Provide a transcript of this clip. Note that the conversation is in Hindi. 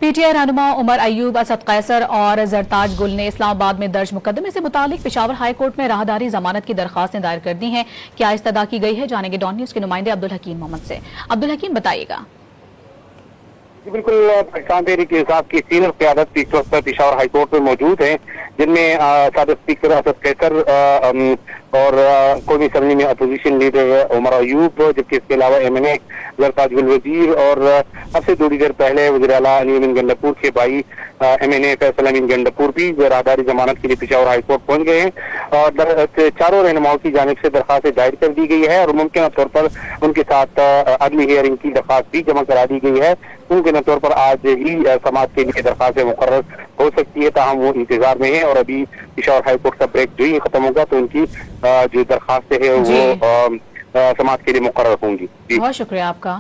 पीटीआई रहनुमा उमर अयूब, असद कैसर और जरताज गुल ने इस्लामाबाद में दर्ज मुकदमे से मुतालिक पेशावर हाई कोर्ट में राहदारी जमानत की दरखास्तें दायर कर दी हैं। क्या इस्तदा की गई है, जानेंगे डॉन न्यूज के नुमाइंदे अब्दुल हकीम मोहम्मद से। अब्दुल हकीम, बताइएगा। बिल्कुल, पाकिस्तान तहरीक इंसाफ की सीनियर क़यादत इस वक्त पेशावर हाई कोर्ट में मौजूद है, जिनमें साबिक़ स्पीकर असद कैसर और कौमी असम्बली में अपोजिशन लीडर उमर अयूब, जबकि इसके अलावा MNA जरताज गुल वजीर और अब से थोड़ी देर पहले वज़ीर आला अली अमीन गंडापुर के भाई MNA फैसल अमीन गंडापुर भी राहदारी जमानत के लिए पेशावर हाई कोर्ट पहुंच गए हैं और चारों रहनुमाओं की जानिब से दरखास्त दायर कर दी गई है और मुमकिन तौर पर उनके साथ अगली हियरिंग की दरखास्त भी जमा करा दी गई है। मुमकिन तौर पर आज ही समाअत के लिए दरखास्त मुकर्रर हो सकती है, ताहम वो इंतजार में है और अभी पेशावर हाई कोर्ट का ब्रेक जो ही खत्म होगा तो उनकी जो दरखास्त है वो समाअत के लिए मुकर्रर होंगी। बहुत शुक्रिया आपका।